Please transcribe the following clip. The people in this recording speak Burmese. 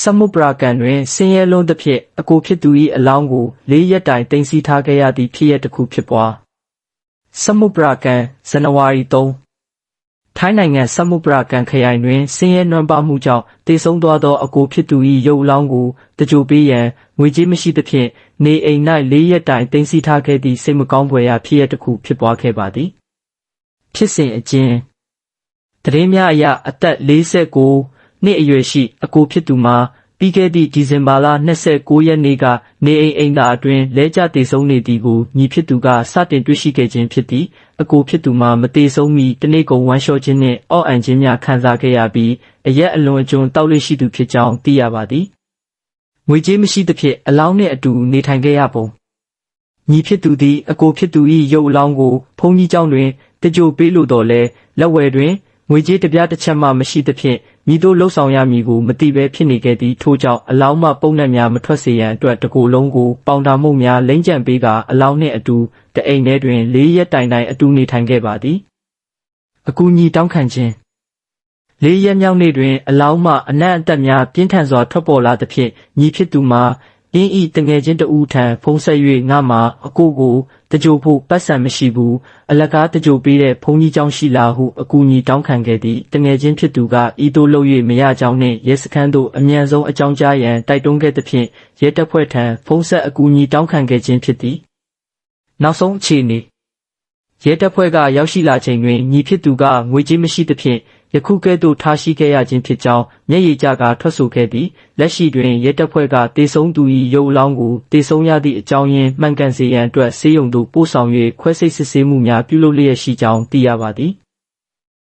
စမုပရာကန်တွင်ဆင်းရဲလွန်းသဖြင့်အကိုဖြစ်သူ၏အလောင်းကို4 ရက်တိုင်သိမ်းဆည်းထားခဲ့ရသည့်ဖြစ်ရပ်တစ်ခုဖြစ်ပွားစမုပရာကန်ဇန်နဝါရီ 3 ထိုင်းနိုင်ငံစမုပရာကန်ခရိုင်တွင်ဆင်းရဲနွမ်းပါးမှုကြောင့်တေဆုံးသွားသောအကိုဖြစ်သူ၏ရုပ်အလောင်းကိုတကြိုပေးရန်ငွေကြေးမရှိသဖြင့်နေအိမ်၌4 ရက်တိုင်သိမ်းဆည်းထားခဲ့သည့်စိတ်မကောင်းဖွယ်ရာဖြစ်ရပ်တစ်ခုဖြစ်ပွားခဲ့ပါသည်ဖြစ်စဉ်အကျဉ်းသတင်းများအရအသက် 49 နှစ်အရွယ်ရှိအကိုဖြစ်သူမှာပြီးခဲ့သည့်ဒီဇင်ဘာလ 29 ရက်နေ့ကနေအိမ်သာအတွင်းလဲကျသေဆုံးနေသည်ကိုညီဖြစ်သူကစတင်တွေ့ရှိခဲ့ခြင်းဖြစ်သည်အကိုဖြစ်သူမှာမသေဆုံးမီတနေ့ကုန်ဝမ်းလျှောခြင်းနှင့်အော့အန်ခြင်းများခံစားခဲ့ရပြီးအရက်အလွန်အကျွံတောက်လေရှိသူဖြစ်ကြောင်းသိရပါသည်ငွေကြေးမရှိသဖြင့်အလောင်းနှင့်အတူနေထိုင်ခဲ့ရပုံညီဖြစ်သူသည်အကိုဖြစ်သူ၏ရုပ်အလောင်းကိုဘုန်းကြီးကျောင်းတွင်တကြိုပေးလိုတော်လဲလက်ဝယ်တွင်ငွေကြေးတစ်ပြားတစ်ချက်မှမရှိသဖြင့်မည်သို့လှုပ်ဆောင်ရမည်ကိုမသိဘဲဖြစ်နေခဲ့သည်ထို့ကြောင့်အလောင်းမှပုံနှံ့များမထွက်စေရန်အတွက်တကိုယ်လုံးကိုပေါင်တာမှုန့်များလိမ့်ကြံပေးကအလောင်းနှင့်အတူတအိမ်ထဲတွင်4 ရက်တိုင်အတူနေထိုင်ခဲ့ပါသည်အကူအညီတောင်းခံခြင်း4 ရက်မြောက်နေ့တွင်အလောင်းမှအနံ့အသက်များပြင်းထန်စွာထွက်ပေါ်လာသဖြင့်ညီဖြစ်သူမှာအင်းဤတငယ်ချင်းတဦးထံဖုန်းဆက်၍ငါမှာအကိုကိုတကြိုဖို့ပတ်စံမရှိဘူးအလကားတကြိုပေးတဲ့ဘုန်းကြီးကျောင်းရှိလားဟုအကူအညီတောင်းခံခဲ့သည်တငယ်ချင်းဖြစ်သူကဤသို့လုပ်၍မရကြောင်းနှင့်ရဲစခန်းသို့အမြန်ဆုံးအကြောင်းကြားရန်တိုက်တွန်းခဲ့သဖြင့်ရဲတပ်ဖွဲ့ထံဖုန်းဆက်အကူအညီတောင်းခံခဲ့ခြင်းဖြစ်သည်နောက်ဆုံးအခြေအနေရဲတပ်ဖွဲ့ကရောက်ရှိလာချိန်တွင်ညီဖြစ်သူကငွေကြေးမရှိသဖြင့်ယခုကဲ့သို့ထားရှိခဲ့ရခြင်းဖြစ်ကြောင်းမျက်ရည်ကျကာထွက်ဆိုခဲ့သည်လက်ရှိတွင်ရဲတပ်ဖွဲ့ကတေဆုံးသူ၏ရုပ်အလောင်းကိုတေဆုံးရသည့်အကြောင်းရင်းမှန်ကန်စေရန်အတွက်ဆေးရုံသို့ပို့ဆောင်၍ခွဲစိတ်စစ်ဆေးမှုများပြုလုပ်လျက်ရှိကြောင်းသိရပါသည်